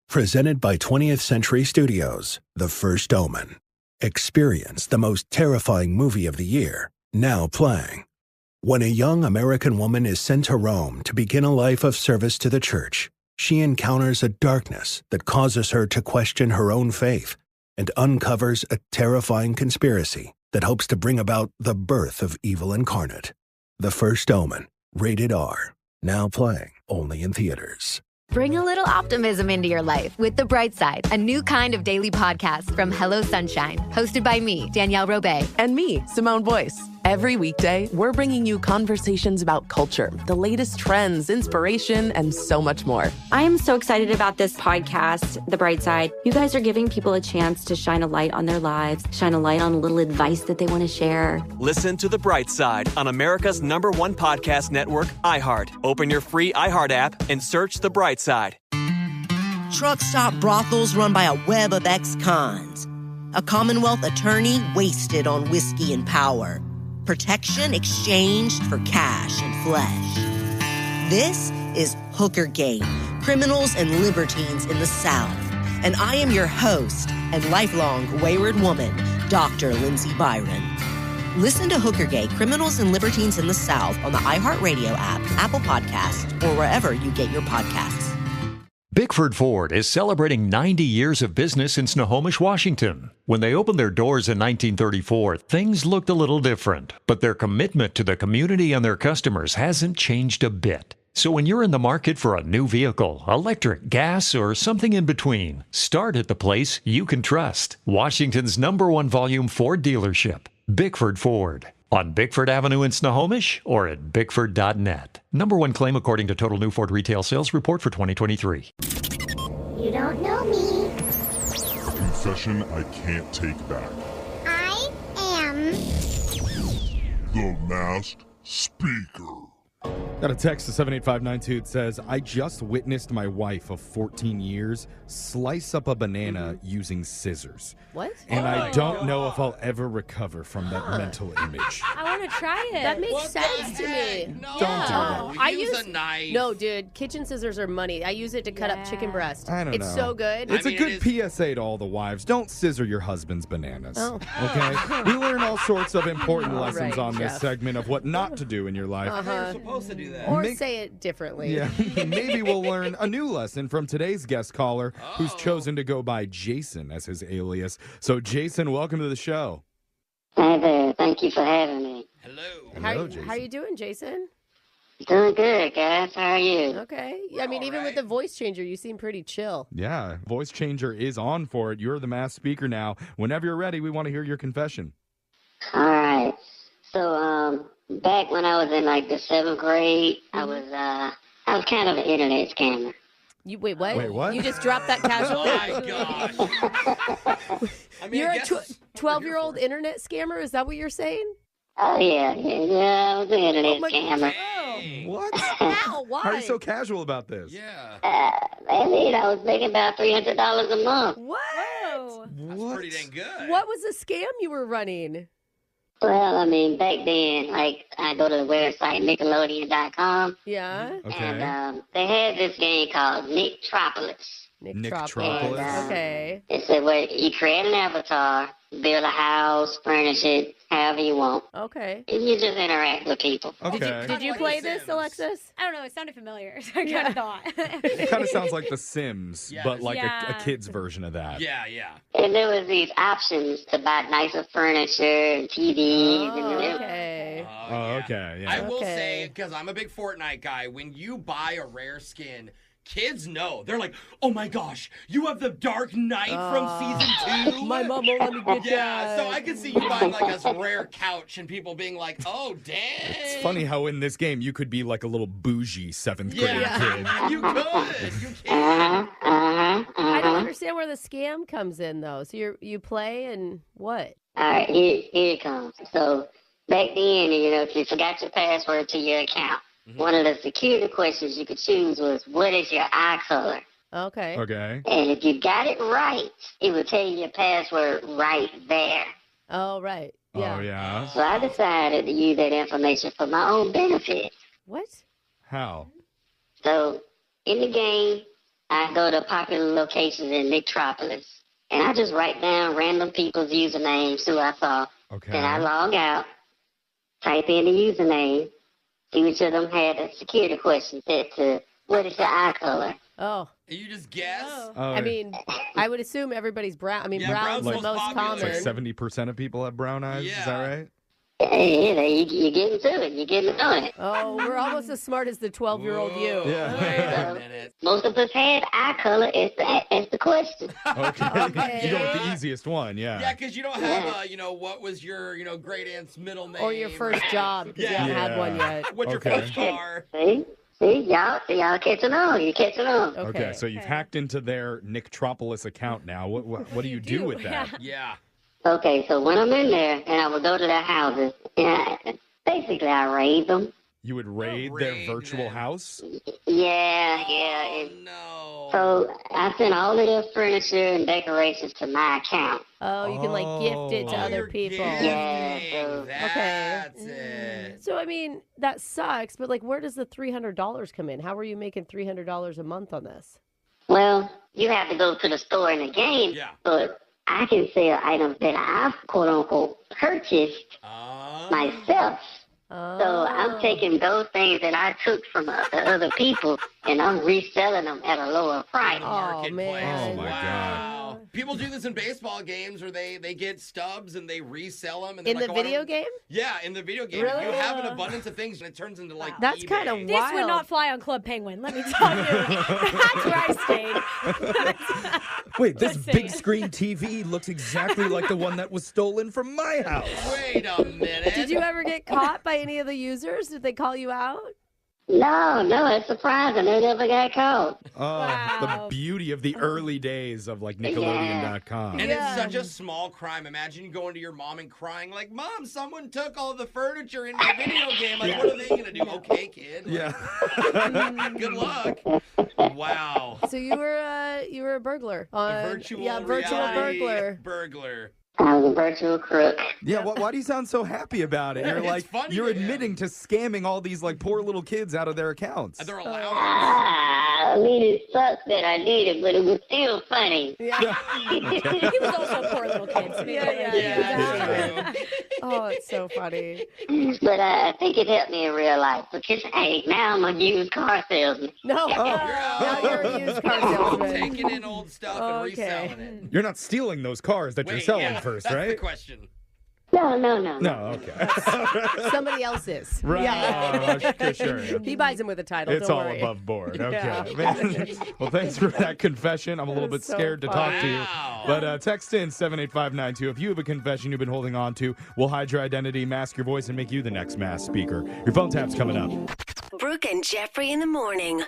Presented by 20th Century Studios, The First Omen. Experience the most terrifying movie of the year, now playing. When a young American woman is sent to Rome to begin a life of service to the church, she encounters a darkness that causes her to question her own faith and uncovers a terrifying conspiracy that hopes to bring about the birth of evil incarnate. The First Omen, rated R, now playing only in theaters. Bring a little optimism into your life with The Bright Side, a new kind of daily podcast from Hello Sunshine, hosted by me, Danielle Robay. And me, Simone Boyce. Every weekday, we're bringing you conversations about culture, the latest trends, inspiration, and so much more. I am so excited about this podcast, The Bright Side. You guys are giving people a chance to shine a light on their lives, shine a light on a little advice that they want to share. Listen to The Bright Side on America's #1 podcast network, iHeart. Open your free iHeart app and search The Bright Side. Truck stop brothels run by a web of ex-cons. A Commonwealth attorney wasted on whiskey and power. Protection exchanged for cash and flesh. This is Hooker Gate, Criminals and Libertines in the South. And I am your host and lifelong wayward woman, Dr. Lindsay Byron. Listen to Hooker Gate, Criminals and Libertines in the South on the iHeartRadio app, Apple Podcasts, or wherever you get your podcasts. Bickford Ford is celebrating 90 years of business in Snohomish, Washington. When they opened their doors in 1934, things looked a little different, but their commitment to the community and their customers hasn't changed a bit. So when you're in the market for a new vehicle, electric, gas, or something in between, start at the place you can trust. Washington's #1 volume Ford dealership, Bickford Ford. On Bickford Avenue in Snohomish or at Bickford.net. #1 claim according to Total New Ford Retail Sales Report for 2023. You don't know me. Confession I can't take back. I am The Masked Speaker. Got a text to 78592. It says, I just witnessed my wife of 14 years slice up a banana using scissors. What? And I don't know if I'll ever recover from that mental image. I want to try it. That makes sense to me. No. Don't do that. I use a knife. No, dude. Kitchen scissors are money. I use it to cut up chicken breast. I don't know. It's so good. It's a good PSA to all the wives. Don't scissor your husband's bananas. Oh. Okay? We learn all sorts of important lessons right, on this Jeff. segment of what not to do in your life. You're supposed to do that. Or say it differently. Yeah, maybe we'll learn a new lesson from today's guest caller, who's chosen to go by Jason as his alias. So, Jason, welcome to the show. Hi there. Thank you for having me. Hello, Jason. How you doing, Jason? Doing good, guys. How are you? Okay. I mean, even with the voice changer, you seem pretty chill. Yeah, voice changer is on for it. You're the masked speaker now. Whenever you're ready, we want to hear your confession. All right. So, back when I was in like the 7th grade, I was kind of an internet scammer. You wait, what? Wait, what? You just dropped that casually? Oh my gosh. I mean, You're I a 12-year-old internet scammer? Is that what you're saying? Oh yeah, I was an internet scammer. What? How? Why? How are you so casual about this? Yeah. I mean, I was making about $300 a month. What? That's pretty dang good. What was the scam you were running? Well, I mean, back then, like, I go to the website, Nickelodeon.com. Yeah. Okay. And they had this game called Nicktropolis. Nicktropolis. Okay. It said, well, you create an avatar, build a house, furnish it, however you want. Okay. And you just interact with people. Okay. Did you play this, Alexis? I don't know. It sounded familiar, so I kind of thought. It kind of sounds like The Sims, Yeah, but like a yeah. kid's version of that. Yeah. And there was these options to buy nicer furniture and TVs. and Okay. Okay, yeah. I will Okay. say, because I'm a big Fortnite guy, when you buy a rare skin, kids know. They're like, oh my gosh, you have the Dark Knight from season 2? My mom won't let me get Yeah, that. so I can see you buying like a rare couch and people being like, oh, dang. It's funny how in this game you could be like a little bougie 7th grade kid. Yeah, you could. You can. I don't understand where the scam comes in, though. So you play and what? All right, here it comes. So back then, if you forgot your password to your account, one of the security questions you could choose was, what is your eye color? Okay. Okay. And if you got it right, it would tell you your password right there. Oh, right. Yeah. Oh, yeah. So I decided to use that information for my own benefit. What? How? So in the game, I go to popular locations in Metropolis, and I just write down random people's usernames who I saw. Okay. Then I log out, type in the username, see which of them had a security question set to, what is your eye color? Oh. You just guess? I mean, I would assume everybody's brown. I mean, brown's the most common. It's like 70% of people have brown eyes. Is that right? Yeah, you're getting to it. You're getting on it. Oh, we're almost as smart as the 12-year-old you. Yeah. Wait a minute. Most of us had eye color as the question. Okay. You go with the easiest one, yeah. Yeah, because you don't have, what was your, great aunt's middle name? Or your first job, because you haven't had one yet. What's your first car? See, y'all catching on. You're catching on. Okay, so you've hacked into their Nicktropolis account now. What do you do with that? Yeah. Okay, so when I'm in there, and I would go to their houses, and basically I raid them. You would raid their virtual house? Yeah. No. So I send all of their furniture and decorations to my account. Oh, you can gift it to other people. Yeah. That's it. So I mean, that sucks. But where does the $300 come in? How are you making $300 a month on this? Well, you have to go to the store in the game, but I can sell items that I've quote unquote purchased myself. So I'm taking those things that I took from the other people, and I'm reselling them at a lower price. Oh, man. Oh, my God. People do this in baseball games where they get stubs and they resell them. And in the video game? Yeah, in the video game. Really? You have an abundance of things, and it turns into That's eBay. kind of wild. This would not fly on Club Penguin, let me tell you. That's where I stayed. Wait, this big screen TV looks exactly like the one that was stolen from my house. Wait a minute. Did you ever get caught by any of the users? Did they call you out? No, it's surprising. They never got caught. Oh, the beauty of the early days of Nickelodeon.com. And it's such a small crime. Imagine going to your mom and crying like, Mom, someone took all the furniture in my video game. Like, what are they going to do? Okay, kid. Yeah. Good luck. Wow. So you were a burglar. A virtual burglar. I was a virtual crook. Yeah, why do you sound so happy about it? You're you're admitting to scamming all these poor little kids out of their accounts. They're allowed. I mean, it sucks that I did it, but it was still funny. Yeah. He was also a poor little kid. So Yeah. Oh, it's so funny. But I think it helped me in real life because, hey, now I'm a used car salesman. No, now you're a used car salesman. Taking in old stuff and reselling it. You're not stealing those cars that you're selling first, that's right? the question. No. No, okay. Somebody else is. Right. Yeah. Sure. He buys them with a title. It's don't all worry. above board. Okay. Yeah. Man. Well, thanks for that confession. I'm a little bit so scared to talk to you. Wow. But text in 78592. If you have a confession you've been holding on to, we'll hide your identity, mask your voice, and make you the next masked speaker. Your phone tap's coming up. Brooke and Jeffrey in the morning.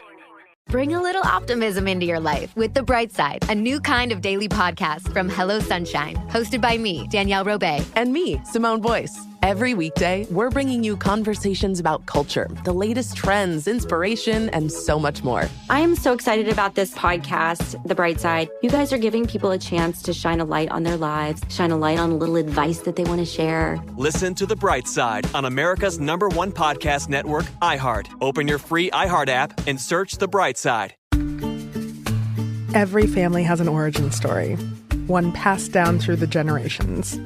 Bring a little optimism into your life with The Bright Side, a new kind of daily podcast from Hello Sunshine, hosted by me, Danielle Robay. And me, Simone Boyce. Every weekday, we're bringing you conversations about culture, the latest trends, inspiration, and so much more. I am so excited about this podcast, The Bright Side. You guys are giving people a chance to shine a light on their lives, shine a light on a little advice that they want to share. Listen to The Bright Side on America's #1 podcast network, iHeart. Open your free iHeart app and search The Bright Side. Every family has an origin story, one passed down through the generations.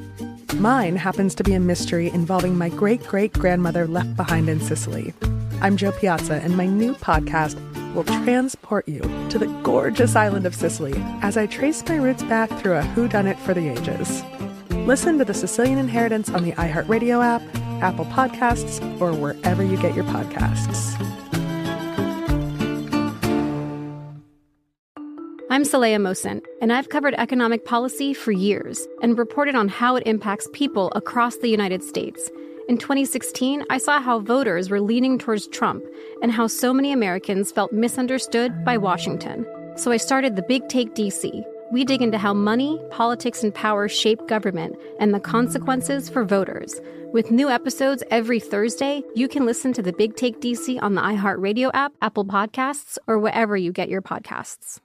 Mine happens to be a mystery involving my great-great-grandmother left behind in Sicily. I'm Jo Piazza, and my new podcast will transport you to the gorgeous island of Sicily as I trace my roots back through a whodunit for the ages. Listen to The Sicilian Inheritance on the iHeartRadio app, Apple Podcasts, or wherever you get your podcasts. I'm Saleha Mohsen, and I've covered economic policy for years and reported on how it impacts people across the United States. In 2016, I saw how voters were leaning towards Trump and how so many Americans felt misunderstood by Washington. So I started The Big Take DC. We dig into how money, politics, and power shape government and the consequences for voters. With new episodes every Thursday, you can listen to The Big Take DC on the iHeartRadio app, Apple Podcasts, or wherever you get your podcasts.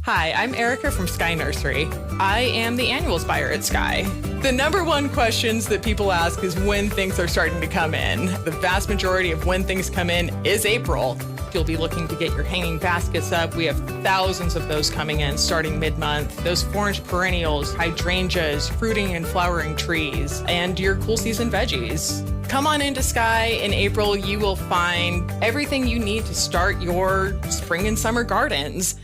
Hi, I'm Erica from Sky Nursery. I am the annuals buyer at Sky. The number one questions that people ask is when things are starting to come in. The vast majority of when things come in is April. If you'll be looking to get your hanging baskets up, we have thousands of those coming in starting mid-month. Those 4-inch perennials, hydrangeas, fruiting and flowering trees, and your cool season veggies. Come on into Sky in April. You will find everything you need to start your spring and summer gardens.